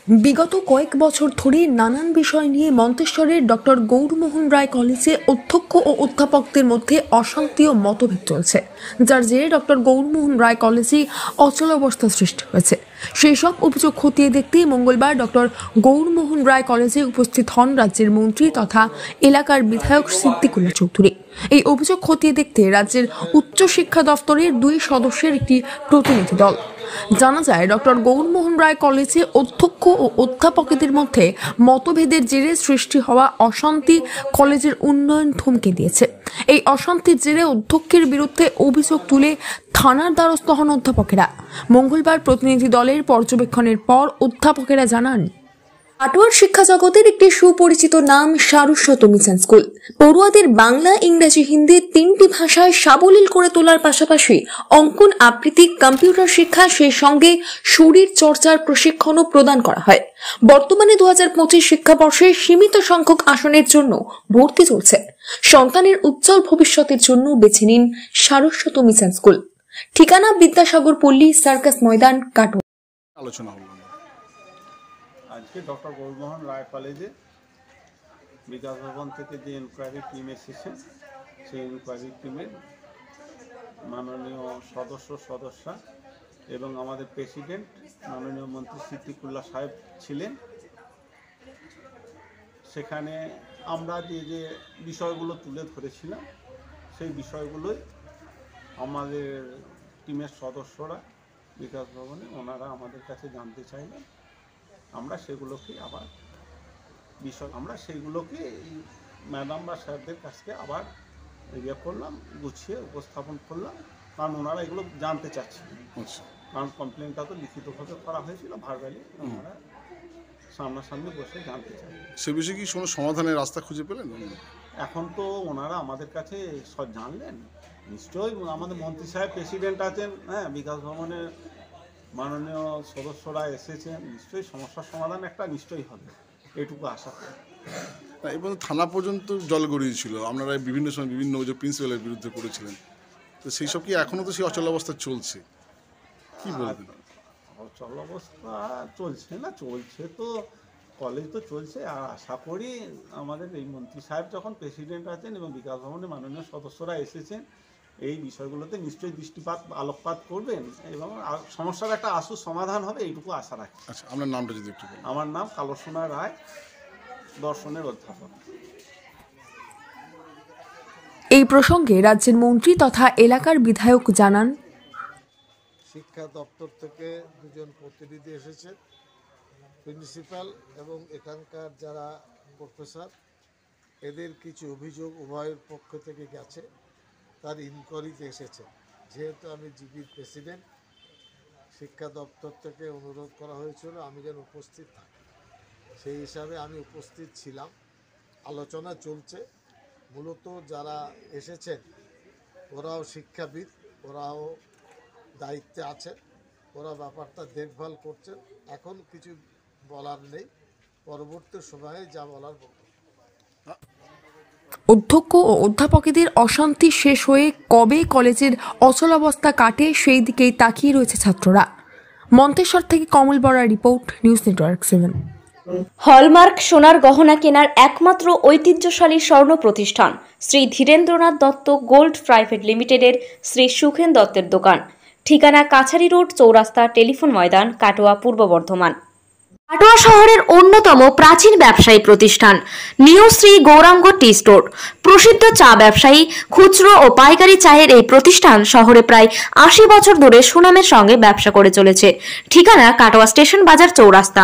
বিগত কয়েক বছর ধরে নানান বিষয় নিয়ে মন্তেশ্বরের ডক্টর গৌরমোহন রায় কলেজে অধ্যক্ষ ও অধ্যাপকদের মধ্যে অশান্তি ও মতভেদ চলছে, যার জেরে ডক্টর গৌরমোহন রায় কলেজে অচলাবস্থা সৃষ্টি হয়েছে। সেই সব অভিযোগ খতিয়ে দেখতে মঙ্গলবার ডক্টর গৌরমোহন রায় কলেজে উপস্থিত হন রাজ্যের মন্ত্রী তথা এলাকার বিধায়ক সিদ্দিকুল্লাহ চৌধুরী। এই অভিযোগ খতিয়ে দেখতে রাজ্যের উচ্চ শিক্ষা দপ্তরের 2 সদস্যের একটি প্রতিনিধি দল। জানা যায়, ডক্টর গৌরমোহন রায় কলেজে অধ্যক্ষ ও অধ্যাপকদের মধ্যে মতভেদের জেরে সৃষ্টি হওয়া অশান্তি কলেজের উন্নয়ন থমকে দিয়েছে। এই অশান্তির জেরে অধ্যক্ষের বিরুদ্ধে অভিযোগ তুলে থানার দ্বারস্থ হন অধ্যাপকেরা। মঙ্গলবার প্রতিনিধি দলের পর্যবেক্ষণের পর অধ্যাপকেরা জানান, কাটোয়ার শিক্ষা জগতের একটি সুপরিচিত নাম সারস্বত মিশন স্কুল। পড়ুয়াদের বাংলা, ইংরেজি, হিন্দি 3টি ভাষায় সাবলীল করে তোলার পাশাপাশি অঙ্কন, আবৃত্তি, কম্পিউটার শিক্ষা, সেই সঙ্গে শরীর চর্চার প্রশিক্ষণও প্রদান করা হয়। বর্তমানে 2025 শিক্ষাবর্ষে সীমিত সংখ্যক আসনের জন্য ভর্তি চলছে। সন্তানের উজ্জ্বল ভবিষ্যতের জন্য বেছে নিন সারস্বত মিশন স্কুল। ঠিকানা বিদ্যাসাগর পল্লী, সার্কাস ময়দান, কাটোয়া। আলোচনা হলো আজকে ডক্টর গৌরমোহন রায় কলেজে বিকাশ ভবন থেকে যে ইনকোয়ারি টিম এসেছে, সেই ইনকোয়ারি টিমের মাননীয় সদস্যা এবং আমাদের প্রেসিডেন্ট মাননীয় মন্ত্রী সিদ্দিকুল্লাহ সাহেব ছিলেন। সেখানে আমরা যে বিষয়গুলো তুলে ধরেছিলাম, সেই বিষয়গুলোই আমাদের টিমের সদস্যরা বিকাশ ভবনে ওনারা আমাদের কাছে জানতে চাইলেন। আমরা সেগুলোকে ম্যাডাম বা স্যারদের কাছে আবার করলাম, গুছিয়ে উপস্থাপন করলাম, কারণ ওনারা এগুলো জানতে চাচ্ছিলেন। কারণ কমপ্লেনটা তো লিখিতভাবে করা হয়েছিল, ভার্বালি ওনারা সামনাসামনি বসে জানতে চাই। সে বিষয়ে কি কোনো সমাধানের রাস্তা খুঁজে পেলেন? এখন তো ওনারা আমাদের কাছে সব জানলেন, নিশ্চয়ই আমাদের মন্ত্রী সাহেব প্রেসিডেন্ট আছেন, হ্যাঁ, বিকাশ ভবনের মাননীয় সদস্যরা এসেছেন, নিশ্চয়ই সমস্যার সমাধান একটা নিশ্চয়ই হবে, এটুকু আশা করি। এবং থানা পর্যন্ত জল গড়িয়েছিল, আপনারা বিভিন্ন সময় বিভিন্ন অভিযোগ প্রিন্সিপালের বিরুদ্ধে করেছিলেন, তো সেই সব কি এখনও তো সেই অচলাবস্থা চলছে? কি বলবেন? অচলাবস্থা চলছে না, চলছে তো, কলেজ তো চলছে। আর আশা করি আমাদের এই মন্ত্রী সাহেব যখন প্রেসিডেন্ট আছেন এবং বিকাশ ভবনের মাননীয় সদস্যরা এসেছেন, এই বিষয়গুলোতে নিশ্চয়ই আলোকপাত করবেন এবং সমস্যার একটা আশু সমাধান হবে, এইটুকু আশা রাখি। আচ্ছা, আপনার নামটা যদি একটু বলেন। আমার নাম কালসোনা রায়, দর্শনের অধ্যাপক। এই প্রসঙ্গে রাজ্যের মন্ত্রী তথা এলাকার বিধায়ক জানান, শিক্ষা দপ্তর থেকে 2 জন প্রতিনিধি এসেছে, প্রিন্সিপাল এবং এখানকার যারা প্রফেসর, এদের কিছু অভিযোগ উভয়ের পক্ষ থেকে গেছে, তার ইনকোয়ারিতে এসেছে। যেহেতু আমি জিবির প্রেসিডেন্ট, শিক্ষা দপ্তর থেকে অনুরোধ করা হয়েছিল আমি যেন উপস্থিত থাকি, সেই হিসাবে আমি উপস্থিত ছিলাম। আলোচনা চলছে। মূলত যারা এসেছেন ওরাও শিক্ষাবিদ, ওরাও দায়িত্বে আছে, ওরা ব্যাপারটা দেখভাল করছেন। এখন কিছু বলার নেই, পরবর্তী সময়ে যা বলার বলব। অধ্যক্ষ ও অধ্যাপকদের অশান্তি শেষ হয়ে কবে কলেজের অচলাবস্থা কাটে, সেই দিকেই তাকিয়ে রয়েছে ছাত্ররা। মন্তেশ্বর থেকে কমল বরার রিপোর্ট, নিউজ নেটওয়ার্ক 7। হলমার্ক সোনার গহনা কেনার একমাত্র ঐতিহ্যশালী স্বর্ণ প্রতিষ্ঠান শ্রী ধীরেন্দ্রনাথ দত্ত গোল্ড প্রাইভেট লিমিটেডের শ্রী সুখেন দত্তের দোকান। ঠিকানা কাছারি রোড, চৌরাস্তা, টেলিফোন ময়দান, কাটোয়া, পূর্ব বর্ধমান। কাটোয়া শহরের অন্যতম প্রাচীন ব্যবসায়ী প্রতিষ্ঠান new Shri Gouranga tea store. প্রসিদ্ধ চা ব্যবসায়ী, খুচরো ও পাইকারি চায়ের এই প্রতিষ্ঠান শহরে প্রায় 80 বছর ধরে সুনামের সঙ্গে ব্যবসা করে চলেছে। ঠিকানা কাটোয়া স্টেশন বাজার, চৌরাস্তা।